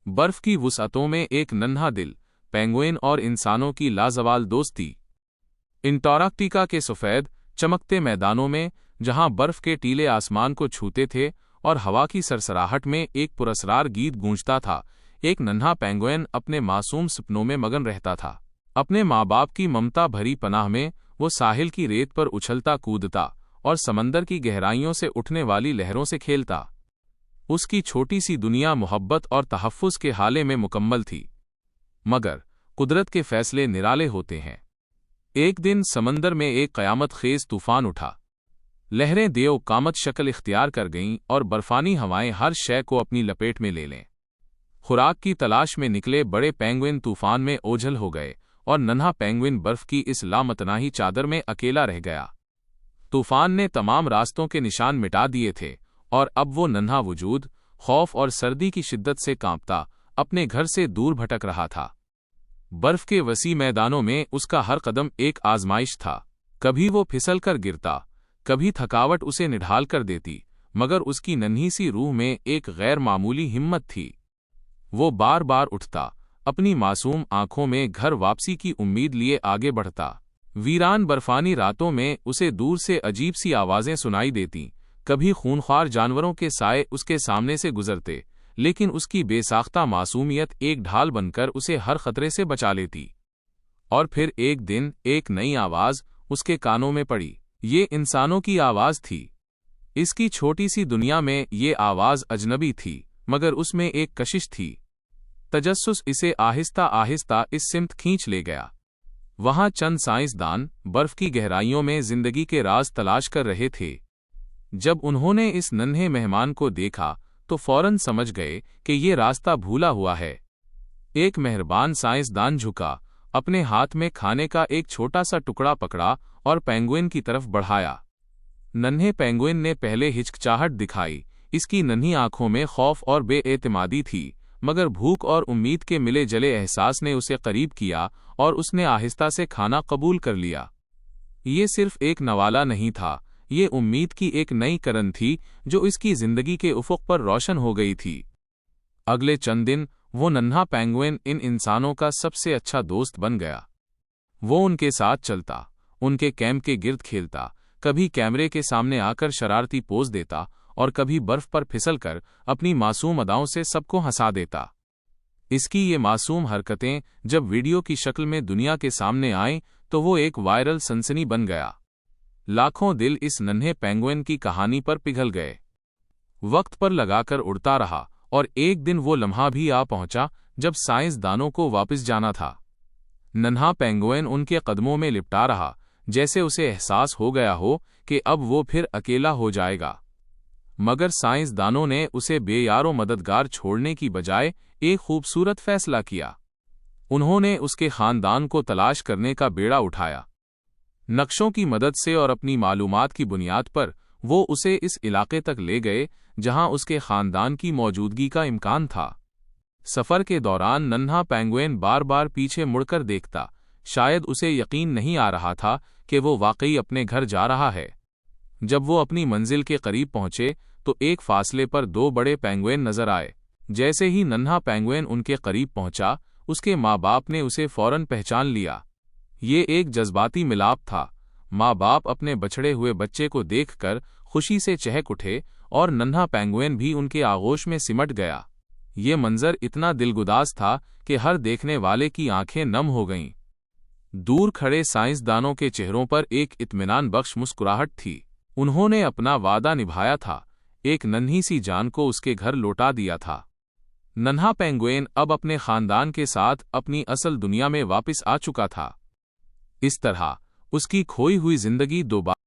बर्फ की वुसअतों में एक नन्हा दिल, पेंगुइन और इंसानों की लाजवाल दोस्ती। अंटार्कटिका के सफेद चमकते मैदानों में, जहां बर्फ के टीले आसमान को छूते थे और हवा की सरसराहट में एक पुरस्कार गीत गूंजता था, एक नन्हा पेंगुइन अपने मासूम सपनों में मगन रहता था। अपने माँ बाप की ममता भरी पनाह में वो साहिल की रेत पर उछलता कूदता और समंदर की गहराइयों से उठने वाली लहरों से खेलता। उसकी छोटी सी दुनिया मोहब्बत और तहफ़्फ़ुज़ के हाले में मुकम्मल थी। मगर कुदरत के फैसले निराले होते हैं। एक दिन समंदर में एक क़यामत ख़ेज़ तूफ़ान उठा। लहरें देव कामत शक्ल इख्तियार कर गईं और बर्फ़ानी हवाएं हर शय को अपनी लपेट में ले लें। खुराक की तलाश में निकले बड़े पेंगुइन तूफ़ान में ओझल हो गए और नन्हा पेंगुइन बर्फ़ की इस लामतनाही चादर में अकेला रह गया। तूफ़ान ने तमाम रास्तों के निशान मिटा दिए थे और अब वो नन्हा वजूद खौफ और सर्दी की शिद्दत से कांपता अपने घर से दूर भटक रहा था। बर्फ के वसी मैदानों में उसका हर कदम एक आजमाइश था। कभी वो फिसल कर गिरता, कभी थकावट उसे निढाल कर देती, मगर उसकी नन्ही सी रूह में एक गैर मामूली हिम्मत थी। वो बार बार उठता, अपनी मासूम आंखों में घर वापसी की उम्मीद लिए आगे बढ़ता। वीरान बर्फानी रातों में उसे दूर से अजीब सी आवाजें सुनाई देतीं। कभी खूनख्वार जानवरों के साए उसके सामने से गुजरते, लेकिन उसकी बेसाख्ता मासूमियत एक ढाल बनकर उसे हर खतरे से बचा लेती। और फिर एक दिन एक नई आवाज उसके कानों में पड़ी। ये इंसानों की आवाज थी। इसकी छोटी सी दुनिया में ये आवाज अजनबी थी, मगर उसमें एक कशिश थी। तजस्सुस इसे आहिस्ता आहिस्ता इस सिमत खींच ले गया। वहां चंद साइंसदान बर्फ की गहराइयों में जिंदगी के राज तलाश कर रहे थे। जब उन्होंने इस नन्हे मेहमान को देखा तो फौरन समझ गए कि ये रास्ता भूला हुआ है। एक मेहरबान साइंसदान झुका, अपने हाथ में खाने का एक छोटा सा टुकड़ा पकड़ा और पेंगुइन की तरफ बढ़ाया। नन्हे पेंगुइन ने पहले हिचकिचाहट दिखाई। इसकी नन्ही आंखों में खौफ और बेएतमादी थी, मगर भूख और उम्मीद के मिले जले एहसास ने उसे करीब किया और उसने आहिस्ता से खाना कबूल कर लिया। ये सिर्फ एक नवाला नहीं था, ये उम्मीद की एक नई किरण थी जो इसकी जिंदगी के उफ़ुक़ पर रोशन हो गई थी। अगले चंद दिन वो नन्हा पेंगुइन इन इंसानों का सबसे अच्छा दोस्त बन गया। वो उनके साथ चलता, उनके कैंप के गिर्द खेलता, कभी कैमरे के सामने आकर शरारती पोज देता और कभी बर्फ पर फिसलकर अपनी मासूम अदाओं से सबको हंसा देता। इसकी ये मासूम हरकतें जब वीडियो की शक्ल में दुनिया के सामने आईं तो वो एक वायरल सनसनी बन गया। लाखों दिल इस नन्हे पेंगुइन की कहानी पर पिघल गए। वक्त पर लगाकर उड़ता रहा और एक दिन वो लम्हा भी आ पहुंचा जब साइंसदानों को वापस जाना था। नन्हा पेंगुइन उनके कदमों में लिपटा रहा, जैसे उसे एहसास हो गया हो कि अब वो फिर अकेला हो जाएगा। मगर साइंसदानों ने उसे बेयारो मददगार छोड़ने की बजाय एक खूबसूरत फैसला किया। उन्होंने उसके खानदान को तलाश करने का बेड़ा उठाया। नक्शों की मदद से और अपनी मालूमात की बुनियाद पर वो उसे इस इलाके तक ले गए जहां उसके खानदान की मौजूदगी का इम्कान था। सफर के दौरान नन्हा पेंगुइन बार बार पीछे मुड़कर देखता। शायद उसे यकीन नहीं आ रहा था कि वो वाकई अपने घर जा रहा है। जब वो अपनी मंजिल के करीब पहुंचे तो एक फासले पर दो बड़े पेंगुइन नजर आए। जैसे ही नन्हा पेंगुइन उनके करीब पहुंचा, उसके माँ बाप ने उसे फौरन पहचान लिया। ये एक जज्बाती मिलाप था। माँ बाप अपने बछड़े हुए बच्चे को देखकर खुशी से चहक उठे और नन्हा पेंगुइन भी उनके आगोश में सिमट गया। ये मंजर इतना दिलगुदाज था कि हर देखने वाले की आंखें नम हो गईं। दूर खड़े साइंसदानों के चेहरों पर एक इत्मीनान बख्श मुस्कुराहट थी। उन्होंने अपना वादा निभाया था, एक नन्ही सी जान को उसके घर लौटा दिया था। नन्हा पेंगुइन अब अपने खानदान के साथ अपनी असल दुनिया में वापस आ चुका था। इस तरह उसकी खोई हुई जिंदगी दोबारा